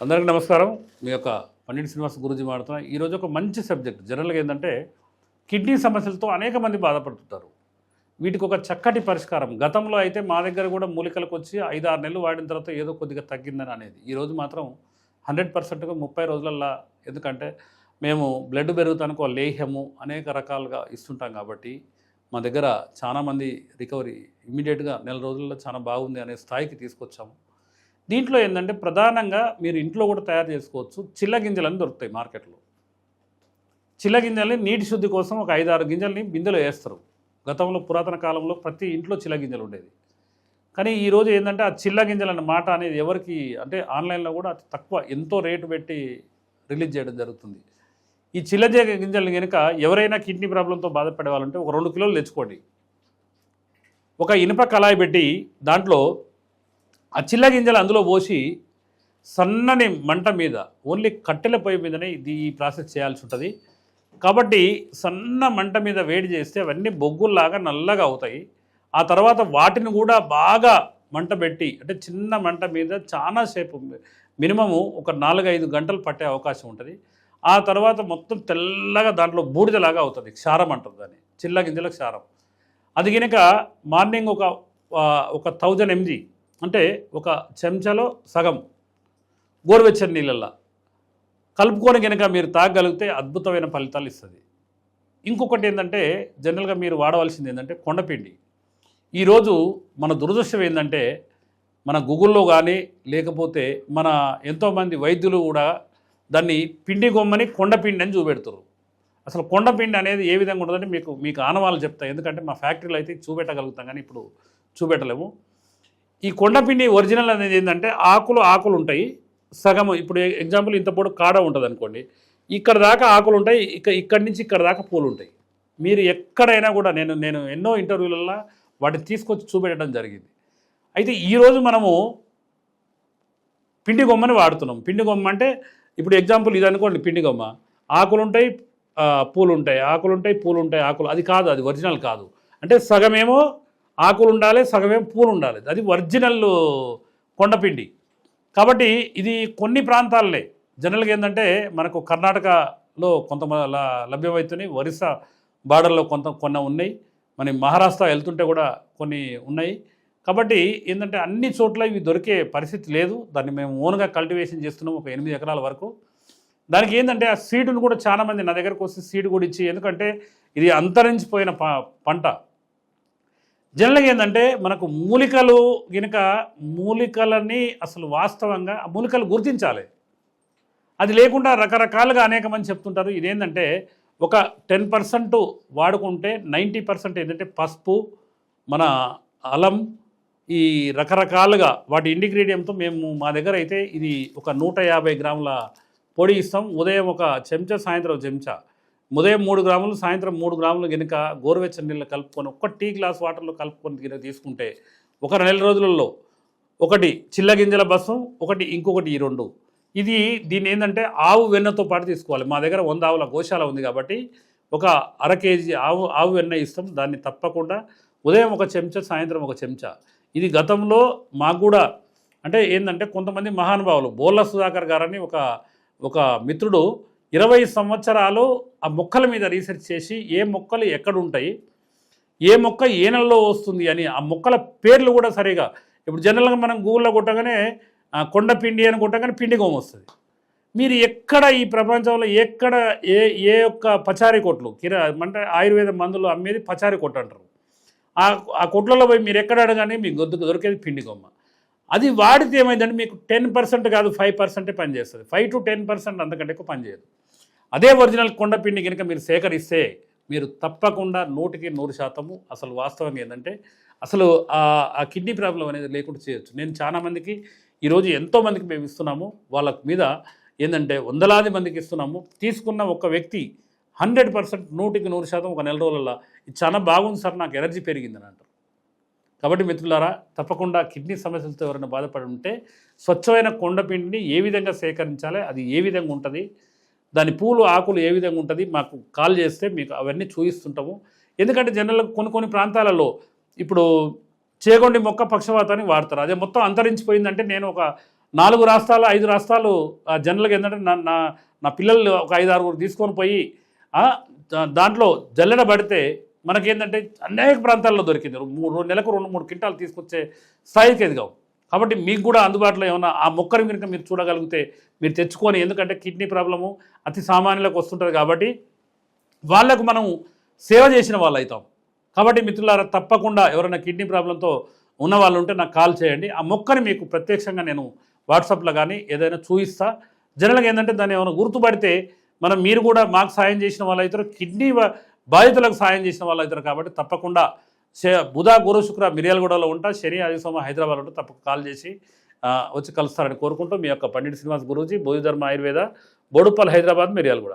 అందరికీ నమస్కారం. మీ యొక్క పండిట్ శ్రీనివాస్ గురూజీ మాట్లాడుతున్నా. ఈరోజు ఒక మంచి సబ్జెక్ట్. జనరల్గా ఏంటంటే కిడ్నీ సమస్యలతో అనేక మంది బాధపడుతుంటారు. వీటికి ఒక చక్కటి పరిష్కారం. గతంలో అయితే మా దగ్గర కూడా మూలికలకు వచ్చి 5-6 నెలలు వాడిన తర్వాత ఏదో కొద్దిగా తగ్గిందని అనేది. ఈరోజు మాత్రం 100%గా 30 రోజులల్లా. ఎందుకంటే మేము బ్లడ్ పెరుగుతానికి ఒక లేహ్యము అనేక రకాలుగా ఇస్తుంటాం కాబట్టి మా దగ్గర చాలామంది రికవరీ ఇమ్మీడియట్గా నెల రోజుల్లో చాలా బాగుంది అనే స్థాయికి తీసుకొచ్చాము. దీంట్లో ఏంటంటే ప్రధానంగా మీరు ఇంట్లో కూడా తయారు చేసుకోవచ్చు. చిల్ల గింజలని దొరుకుతాయి మార్కెట్లో. చిల్ల గింజల్ని నీటి శుద్ధి కోసం ఒక 5-6 గింజల్ని బిందెలో వేస్తారు. గతంలో పురాతన కాలంలో ప్రతి ఇంట్లో చిల్ల గింజలు ఉండేది. కానీ ఈరోజు ఏంటంటే ఆ చిల్ల గింజలు అన్న మాట అనేది ఎవరికి అంటే ఆన్లైన్లో కూడా అతి తక్కువ ఎంతో రేటు పెట్టి రిలీజ్ చేయడం జరుగుతుంది. ఈ చిల్ల గింజల్ని కనుక ఎవరైనా కిడ్నీ ప్రాబ్లంతో బాధపడే వాళ్ళంటే ఒక 2 కిలోలు తెచ్చుకోండి. ఒక ఇనుప కళాయి పెట్టి దాంట్లో ఆ చిల్ల గింజలు అందులో పోసి సన్నని మంట మీద ఓన్లీ కట్టెల పొయ్యి మీదనే ఈ ప్రాసెస్ చేయాల్సి ఉంటుంది. కాబట్టి సన్న మంట మీద వేడి చేస్తే అవన్నీ బొగ్గుల్లాగా నల్లగా అవుతాయి. ఆ తర్వాత వాటిని కూడా బాగా మంట పెట్టి అంటే చిన్న మంట మీద చాలాసేపు మినిమము ఒక 4-5 గంటలు పట్టే అవకాశం ఉంటుంది. ఆ తర్వాత మొత్తం తెల్లగా దాంట్లో బూడిదలాగా అవుతుంది. క్షారం అంటుంది దాన్ని, చిల్ల గింజల క్షారం. అది కనుక మార్నింగ్ ఒక 1000 mg అంటే ఒక చెంచాలో సగం గోరువెచ్చని నీళ్ళల్లో కలుపుకొని కనుక మీరు తాగగలిగితే అద్భుతమైన ఫలితాలు ఇస్తుంది. ఇంకొకటి ఏంటంటే జనరల్గా మీరు వాడవలసింది ఏంటంటే కొండపిండి. ఈరోజు మన దురదృష్టం ఏంటంటే మన గూగుల్లో కానీ లేకపోతే మన ఎంతోమంది వైద్యులు కూడా దాన్ని పిండి గొమ్మని కొండపిండి అని చూపెడుతారు. అసలు కొండపిండి అనేది ఏ విధంగా ఉంటుందంటే మీకు ఆనవాళ్ళు చెప్తాయి. ఎందుకంటే మా ఫ్యాక్టరీలో అయితే చూపెట్టగలుగుతాం కానీ ఇప్పుడు చూపెట్టలేము. ఈ కొండపిండి ఒరిజినల్ అనేది ఏంటంటే ఆకులు ఉంటాయి సగం. ఇప్పుడు ఎగ్జాంపుల్ ఇంత పొడు కాడ ఉంటుంది అనుకోండి, ఇక్కడ దాకా ఆకులు ఉంటాయి, ఇక్కడి నుంచి ఇక్కడ దాకా పూలు ఉంటాయి. మీరు ఎక్కడైనా కూడా నేను ఎన్నో ఇంటర్వ్యూలలో వాటిని తీసుకొచ్చి చూపెట్టడం జరిగింది. అయితే ఈరోజు మనము పిండి గొమ్మని వాడుతున్నాం. పిండి గొమ్మ అంటే ఇప్పుడు ఎగ్జాంపుల్ ఇది అనుకోండి, పిండి గొమ్మ ఆకులుంటాయి పూలు ఉంటాయి, ఆకులుంటాయి పూలు ఉంటాయి, ఆకులు. అది కాదు, అది ఒరిజినల్ కాదు. అంటే సగమేమో ఆకులు ఉండాలి, సగమేమో పూలు ఉండాలి. అది ఒరిజినల్ కొండపిండి. కాబట్టి ఇది కొన్ని ప్రాంతాలనే జనరల్గా ఏంటంటే మనకు కర్ణాటకలో కొంత లభ్యమవుతున్నాయి, ఒరిస్సా బార్డర్లో కొన్ని ఉన్నాయి, మన మహారాష్ట్ర వెళ్తుంటే కూడా కొన్ని ఉన్నాయి. కాబట్టి ఏంటంటే అన్ని చోట్ల ఇవి దొరికే పరిస్థితి లేదు. దాన్ని మేము ఓన్గా కల్టివేషన్ చేస్తున్నాం ఒక 8 ఎకరాల వరకు. దానికి ఏంటంటే ఆ సీడును కూడా చాలామంది నా దగ్గరకు వస్తే సీడ్ కూడా ఇచ్చి, ఎందుకంటే ఇది అంతరించిపోయిన పంట. జనరల్గా ఏంటంటే మనకు మూలికలు కనుక మూలికలని అసలు వాస్తవంగా ఆ మూలికలు గుర్తించాలి. అది లేకుండా రకరకాలుగా అనేక మంది చెప్తుంటారు. ఇదేంటంటే ఒక 10% వాడుకుంటే 90% ఏంటంటే పసుపు, మన అల్లం, ఈ రకరకాలుగా వాటి ఇంగ్రీడియంట్తో మేము మా దగ్గర అయితే ఇది ఒక 150 గ్రాముల పొడి ఇస్తాం. ఉదయం ఒక చెంచా, సాయంత్రం చెంచా. ఉదయం 3 గ్రాములు, సాయంత్రం 3 గ్రాములు కనుక గోరువెచ్చని నీళ్ళు కలుపుకొని ఒక టీ గ్లాస్ వాటర్లో కలుపుకొని కనుక తీసుకుంటే ఒక 2 రోజులలో ఒకటి చిల్ల గింజల బసం, ఇంకొకటి ఈ 2. దీన్ని ఏంటంటే ఆవు వెన్నతో పాటు తీసుకోవాలి. మా దగ్గర 100 ఆవుల గోశాల ఉంది కాబట్టి ఒక 1/2 కేజీ ఆవు వెన్న ఇస్తాం. దాన్ని తప్పకుండా ఉదయం ఒక చెంచా, సాయంత్రం ఒక చెంచా. ఇది గతంలో మాకు కూడా అంటే ఏంటంటే కొంతమంది మహానుభావులు, బోళ్ళ సుధాకర్ గారని ఒక మిత్రుడు 20 సంవత్సరాలు ఆ మొక్కల మీద రీసెర్చ్ చేసి ఏ మొక్కలు ఎక్కడ ఉంటాయి, ఏ మొక్క ఏ నెలలో వస్తుంది అని ఆ మొక్కల పేర్లు కూడా సరిగా. ఇప్పుడు జనరల్గా మనం గూగుల్లో కొట్టగానే కొండపిండి అని కొట్టగానే పిండి గోమ వస్తుంది. మీరు ఎక్కడ ఈ ప్రపంచంలో ఎక్కడ ఏ యొక్క పచారీ కొట్లు అంటే ఆయుర్వేద మందులు అమ్మేది పచారీ కొట్టు అంటారు. ఆ కొట్లలో పోయి మీరు ఎక్కడ అడగానే మీకు దొరికేది పిండి గొమ్మ. అది వాడితే ఏమైందంటే మీకు 10% కాదు 5% పనిచేస్తుంది. 5 to 10% అంతకంటే ఎక్కువ పనిచేయదు. అదే ఒరిజినల్ కొండపిండి కనుక మీరు సేకరిస్తే మీరు తప్పకుండా 100% అసలు వాస్తవంగా ఏంటంటే అసలు ఆ కిడ్నీ ప్రాబ్లం అనేది లేకుండా చేయొచ్చు. నేను చాలామందికి ఈరోజు ఎంతోమందికి మేము ఇస్తున్నాము. వాళ్ళ మీద ఏంటంటే వందలాది మందికి ఇస్తున్నాము. తీసుకున్న ఒక వ్యక్తి 100% 100% ఒక నెల రోజులలో ఇది చాలా బాగుంది సార్, నాకు ఎనర్జీ పెరిగిందని అంటారు. కాబట్టి మిత్రులారా, తప్పకుండా కిడ్నీ సమస్యలతో ఎవరైనా బాధపడి ఉంటే స్వచ్ఛమైన కొండపిండిని ఏ విధంగా సేకరించాలి, అది ఏ విధంగా ఉంటుంది, దాని పూలు ఆకులు ఏ విధంగా ఉంటుంది మాకు కాల్ చేస్తే మీకు అవన్నీ చూపిస్తుంటాము. ఎందుకంటే జనరల్గా కొన్ని ప్రాంతాలలో ఇప్పుడు చేగొండి మొక్క పక్షవాతానికి వాడతారు. అదే మొత్తం అంతరించిపోయిందంటే నేను ఒక 4 రాష్ట్రాలు 5 రాష్ట్రాలు జనరల్గా ఏంటంటే నా పిల్లలు ఒక 5-6 తీసుకొని పోయి దాంట్లో జల్లెడ పడితే మనకేంటంటే అనేక ప్రాంతాల్లో దొరికింది. 2 నెలలకు 2-3 క్వింటాలు తీసుకొచ్చే స్థాయికి ఎదిగాం. కాబట్టి మీకు కూడా అందుబాటులో ఏమన్నా ఆ మొక్కని కనుక మీరు చూడగలిగితే మీరు తెచ్చుకొని, ఎందుకంటే కిడ్నీ ప్రాబ్లము అతి సామాన్యులకు వస్తుంటుంది కాబట్టి వాళ్లకు మనం సేవ చేసిన వాళ్ళు అవుతాం. కాబట్టి మిత్రులారా, తప్పకుండా ఎవరైనా కిడ్నీ ప్రాబ్లంతో ఉన్న వాళ్ళు ఉంటే నాకు కాల్ చేయండి. ఆ మొక్కని మీకు ప్రత్యక్షంగా నేను వాట్సాప్లో కానీ ఏదైనా చూపిస్తా. జనరల్గా ఏంటంటే దాన్ని ఏమైనా గుర్తుపడితే మీరు కూడా మాకు సాయం చేసిన వాళ్ళు అవుతారు, కిడ్నీ బాధితులకు సాయం చేసిన వాళ్ళు అవుతారు. కాబట్టి తప్పకుండా బుధ గురు శుక్ర మిర్యాలగూడలో ఉంటా, శని ఆది సోమ హైదరాబాద్ ఉంటా. తప్పక కాల్ చేసి వచ్చి కలుస్తారని కోరుకుంటూ మీ యొక్క పండిట్ శ్రీనివాస్ గురూజీ, బోధిధర్మ ఆయుర్వేద, బోడుప్పల్, హైదరాబాద్, మిర్యాలగూడ.